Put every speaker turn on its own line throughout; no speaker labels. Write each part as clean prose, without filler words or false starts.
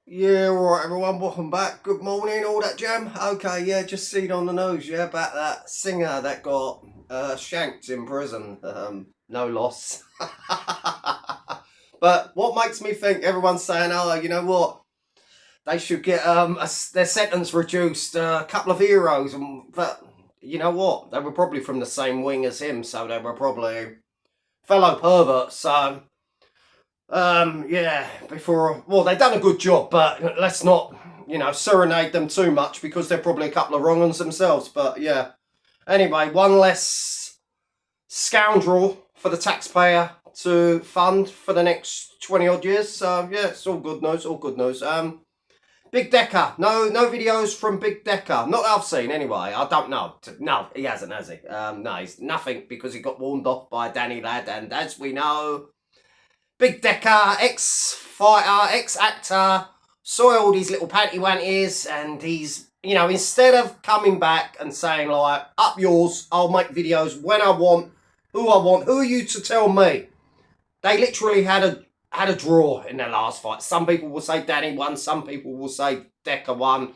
Yeah, alright everyone, welcome back. Good morning, all that jam. Okay, yeah, just seen on the news, yeah, about that singer that got shanked in prison. No loss. But what makes me think everyone's saying, oh, you know what? They should get their sentence reduced. A couple of heroes, but you know what? They were probably from the same wing as him, so they were probably fellow perverts. So yeah, well, they've done a good job, but let's not, serenade them too much because they're probably a couple of wrong uns themselves. But yeah, anyway, one less scoundrel for the taxpayer to fund for the next 20 odd years. So yeah, it's all good news, all good news. Big Decker, no videos from Big Decker. Not that I've seen anyway. I don't know. No, he hasn't, has he? No, he's nothing because he got warned off by Danny Ladd, and as we know, Big Decker, ex-fighter, ex-actor, soiled his little panty wanties, and he's, instead of coming back and saying, like, up yours, I'll make videos when I want, who are you to tell me? They literally had a draw in their last fight. Some people will say Danny won, some people will say Decker won.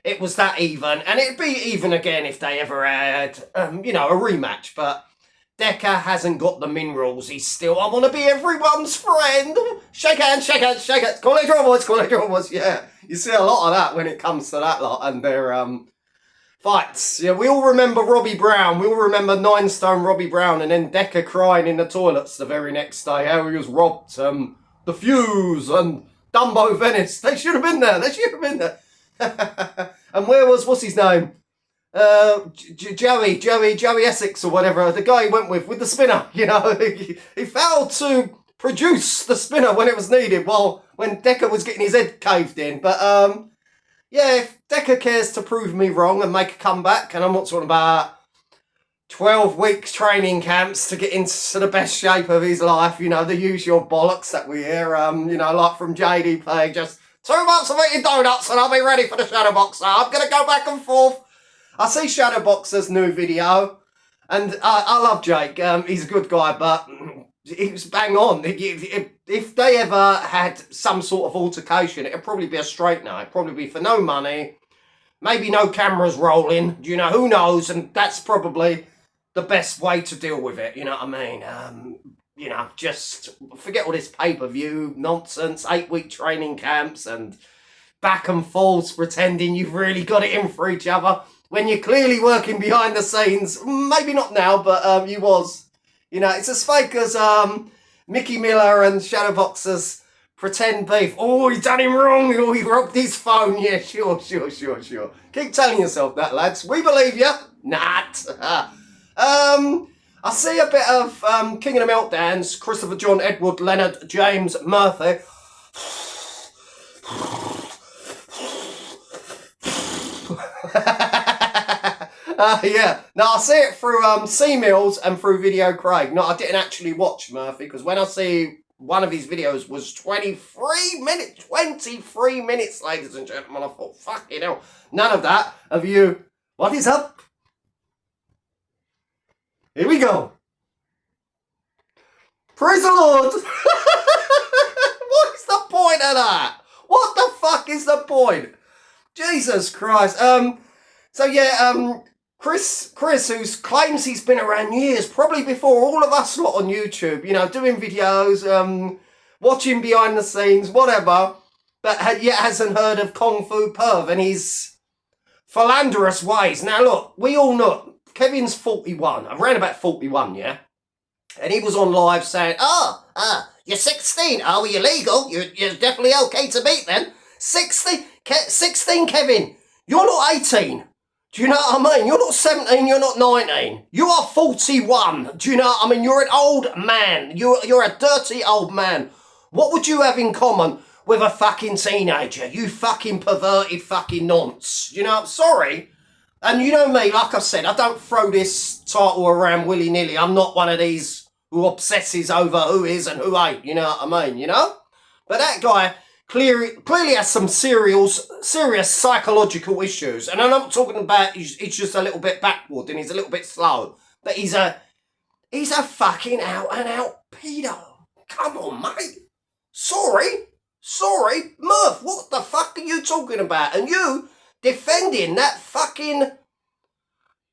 It was that even, and it'd be even again if they ever had, a rematch, but Decker hasn't got the minerals. He's still, I want to be everyone's friend. Shake hands, shake hands, shake hands. Call it your boys, call it your boys. Yeah, you see a lot of that when it comes to that lot and their fights. Yeah, we all remember Robbie Brown. We all remember 9 Stone Robbie Brown, and then Decker crying in the toilets the very next day how he was robbed. The Fuse and Dumbo Venice. They should have been there. They should have been there. And what's his name? Joey Essex or whatever, the guy he went with the spinner, he failed to produce the spinner when it was needed, when Decker was getting his head caved in. But yeah, if Decker cares to prove me wrong and make a comeback, and I'm not talking about 12 weeks training camps to get into the best shape of his life, the usual bollocks that we hear, like from JDP, just 2 months of eating donuts and I'll be ready for the shadow boxer. I'm going to go back and forth. I see Shadowboxer's new video, and I love Jake. He's a good guy, but he was bang on. If they ever had some sort of altercation, it'd probably be a straight no. It'd probably be for no money, maybe no cameras rolling, who knows, and that's probably the best way to deal with it, you know what I mean? Just forget all this pay-per-view nonsense, 8-week training camps, and back and forths pretending you've really got it in for each other when you're clearly working behind the scenes. Maybe not now, but you was. It's as fake as Mickey Miller and Shadowboxer's pretend beef. Oh, he done him wrong. Oh, he robbed his phone. Yeah, sure. Keep telling yourself that, lads. We believe you. Not. I see a bit of King of the Meltdowns, Christopher John Edward Leonard James Murphy. Yeah. No, I see it through C Mills and through Video Craig. No, I didn't actually watch Murphy because when I see one of his videos was 23 minutes. 23 minutes, ladies and gentlemen. I thought, fucking hell. None of that. Have you? What is up? Here we go. Praise the Lord. What is the point of that? What the fuck is the point? Jesus Christ. So yeah, Chris, who claims he's been around years, probably before all of us lot on YouTube, doing videos, watching behind the scenes, whatever, but yet hasn't heard of Kung Fu Perv and his philanderous ways. Now look, we all know, Kevin's 41, around about 41, yeah? And he was on live saying, you're 16, oh, you're legal, you're definitely okay to beat then. 16, Kevin, you're not 18. Do you know what I mean? You're not 17, you're not 19. You are 41. Do you know what I mean? You're an old man. You're a dirty old man. What would you have in common with a fucking teenager? You fucking perverted fucking nonce. Sorry. And you know me, like I said, I don't throw this title around willy-nilly. I'm not one of these who obsesses over who is and who ain't. You know what I mean, But that guy clearly has some serious psychological issues. And I'm not talking about he's just a little bit backward and he's a little bit slow. But he's a fucking out-and-out pedo. Come on, mate. Sorry, Murph, what the talking about? And you defending that fucking,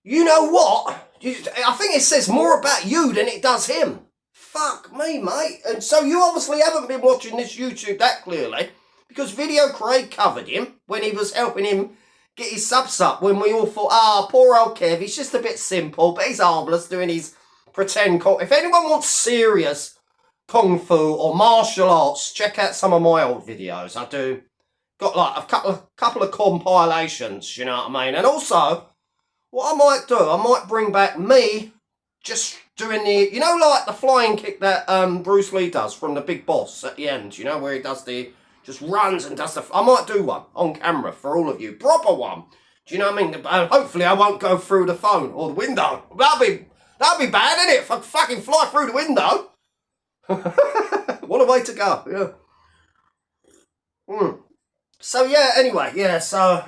you know what? I think it says more about you than it does him. Fuck me, mate. And so you obviously haven't been watching this YouTube that clearly, because Video Craig covered him when he was helping him get his subs up, when we all thought, poor old Kev, he's just a bit simple, but he's harmless doing his pretend. If anyone wants serious kung fu or martial arts, check out some of my old videos. I do. Got like a couple of compilations, you know what I mean? And also, what I might do, I might bring back me just doing the, you know, like the flying kick that Bruce Lee does from the Big Boss at the end, you know, where he does the, just runs and does the, I might do one on camera for all of you, proper one. Do you know what I mean? Hopefully I won't go through the phone or the window. That'd be bad, isn't it? If I fucking fly through the window. What a way to go, yeah. So, yeah, anyway, yeah, so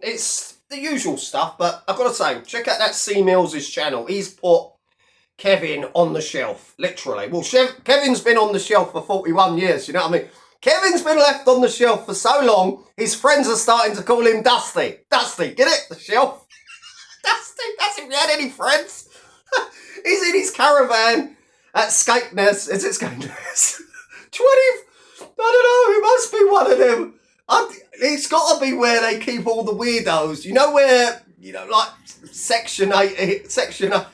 it's the usual stuff, but I've got to say, check out that C Mills' channel. He's put Kevin on the shelf, literally. Well, Kevin's been on the shelf for 41 years, you know what I mean? Kevin's been left on the shelf for so long, his friends are starting to call him Dusty. Dusty, get it? The shelf. Dusty, that's if he had any friends. He's in his caravan at Scapeness. Is it Scapeness? 20, I don't know, it must be one of them. It's got to be where they keep all the weirdos. You know where, you know, like Section 18, Section 18,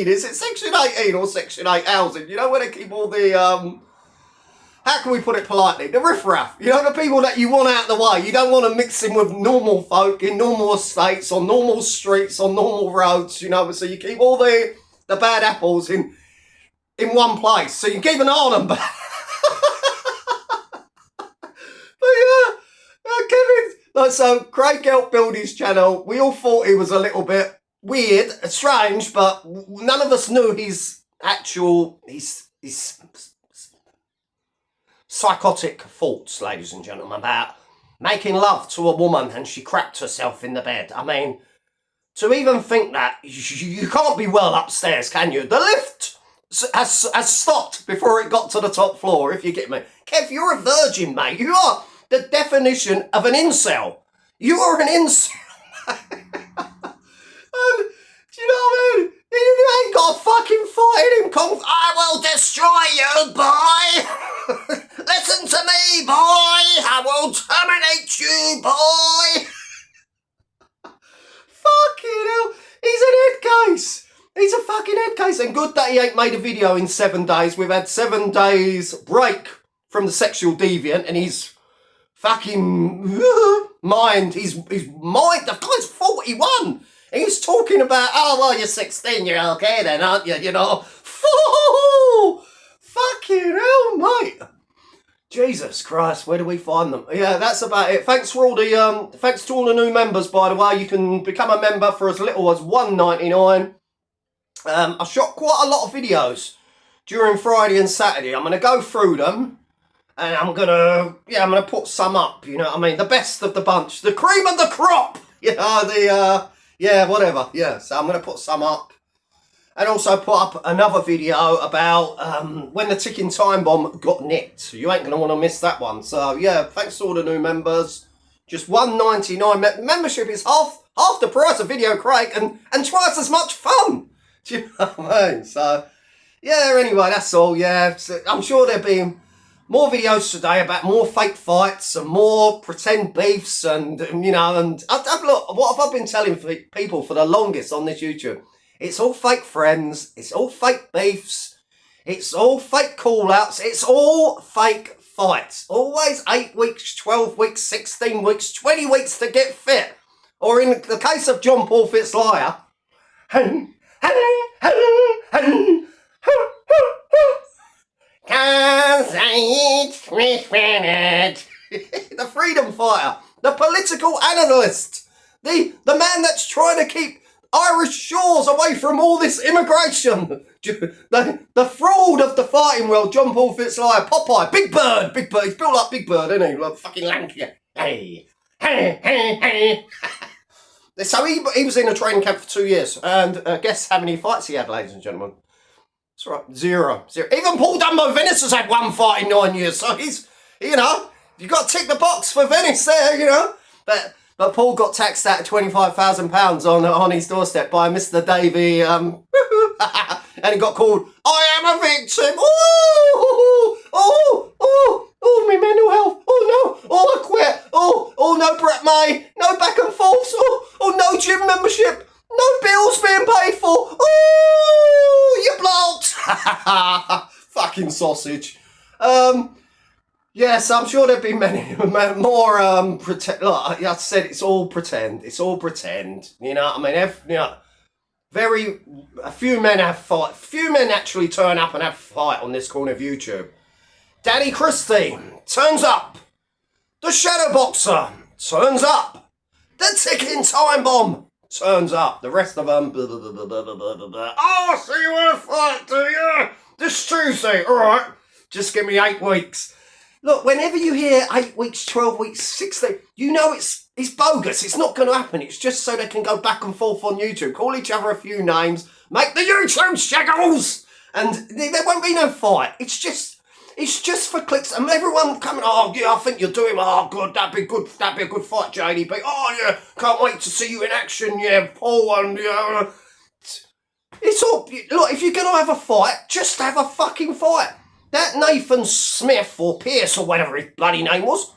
is it Section 18 or Section 8 housing? You know where they keep all the, how can we put it politely? The riffraff. You know, the people that you want out of the way. You don't want to mix in with normal folk in normal estates, on normal streets, on normal roads, you know, so you keep all the bad apples in one place. So you keep an eye on them. Kevin, like, so Craig helped build his channel. We all thought he was a little bit weird, strange, but none of us knew his psychotic thoughts, ladies and gentlemen, about making love to a woman and she crapped herself in the bed. I mean, to even think that, you can't be well upstairs, can you? The lift has stopped before it got to the top floor, if you get me. Kev, you're a virgin, mate. You are the definition of an incel. You are an incel. Do you know what I mean? You ain't got a fucking fight in him. I will destroy you, boy. Listen to me, boy. I will terminate you, boy. Fucking hell. He's an head case. He's a fucking head case. And good that he ain't made a video in 7 days. We've had 7 days break from the sexual deviant, and he's fucking mind. His mind. The guy's 41. He's talking about, oh, well, you're 16, you're okay then, aren't you? You know, fucking hell, mate. Jesus Christ, where do we find them? Yeah, that's about it. Thanks for all the, thanks to all the new members, by the way. You can become a member for as little as $1.99. I shot quite a lot of videos during Friday and Saturday. I'm going to go through them, and I'm going to put some up, you know what I mean? The best of the bunch, the cream of the crop, you know, yeah, whatever. Yeah, so I'm going to put some up. And also put up another video about when the ticking time bomb got nicked. You ain't going to want to miss that one. So, yeah, thanks to all the new members. Just $1.99. Membership is half the price of Video Craig and twice as much fun. Do you know what I mean? So, yeah, anyway, that's all. Yeah, so I'm sure there'll be more videos today about more fake fights and more pretend beefs and, you know, and look, what have I been telling people for the longest on this YouTube? It's all fake friends, it's all fake beefs, it's all fake call-outs, it's all fake fights. Always 8 weeks, 12 weeks, 16 weeks, 20 weeks to get fit. Or in the case of John Paul Fitzliar, the freedom fighter, the political analyst, the man that's trying to keep Irish shores away from all this immigration, the fraud of the fighting world, John Paul Fitzliar, Popeye, Big Bird, he's built like Big Bird, isn't he? Like fucking lanky. Hey. So he was in a training camp for 2 years, and guess how many fights he had, ladies and gentlemen? That's right, zero. Even Paul Dumbo Venice has had one fight in 9 years, so he's, you know, You got to tick the box for Venice there, you know. But Paul got taxed out £25,000 on his doorstep by Mr. Davey, and he got called, I am a victim. Oh, my mental health. Oh, no. Oh, I quit. Oh, no, Brett May. No back and forths. Oh, no gym membership. No bills being paid for. Oh, you're blocked. Fucking sausage. Yes, I'm sure there'd be many more pretend. Like I said, it's all pretend. It's all pretend. You know what I mean? A few men have fight. Few men actually turn up and have a fight on this corner of YouTube. Danny Christie turns up. The Shadow Boxer turns up. The Ticking Time Bomb turns up. The rest of them. Oh, so you want to fight, do you? This Tuesday, all right. Just give me 8 weeks. Look, whenever you hear 8 weeks, 12 weeks, 16, you know it's bogus. It's not going to happen. It's just so they can go back and forth on YouTube, call each other a few names, make the YouTube shaggles, and there won't be no fight. It's just for clicks, and everyone coming, oh, yeah, I think you're doing, oh, good, that'd be a good fight, JDB. Oh, yeah, can't wait to see you in action, yeah, Paul, and, yeah. It's all, look, if you're going to have a fight, just have a fucking fight. That Nathan Smith or Pierce or whatever his bloody name was,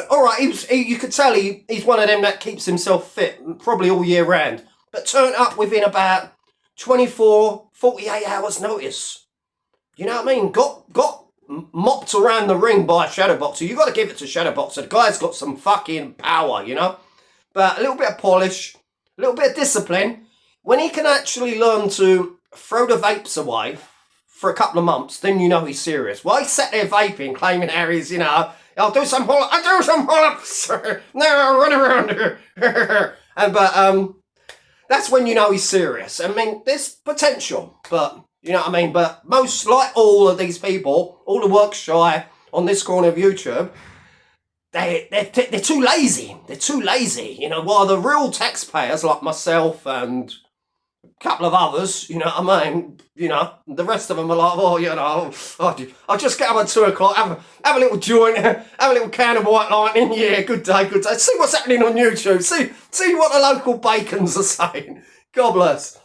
all right, you could tell he's one of them that keeps himself fit probably all year round, but turned up within about 24, 48 hours notice. You know what I mean? Got mopped around the ring by a Shadowboxer. You got to give it to Shadowboxer. The guy's got some fucking power, you know? But a little bit of polish, a little bit of discipline. When he can actually learn to throw the vapes away for a couple of months, then you know he's serious. While he's sat there vaping, claiming Harry's, you know, I'll do some pull-ups. No, I'll run around here. But that's when you know he's serious. I mean, there's potential, but, you know what I mean? But most, like all of these people, all the work shy on this corner of YouTube, they're too lazy. They're too lazy, you know, while the real taxpayers like myself and couple of others, you know what I mean? You know, the rest of them are like, oh, you know, I'll just get up at 2 o'clock, have a little joint, have a little can of White Lightning. Yeah, good day. See what's happening on YouTube. See what the local bacons are saying. God bless.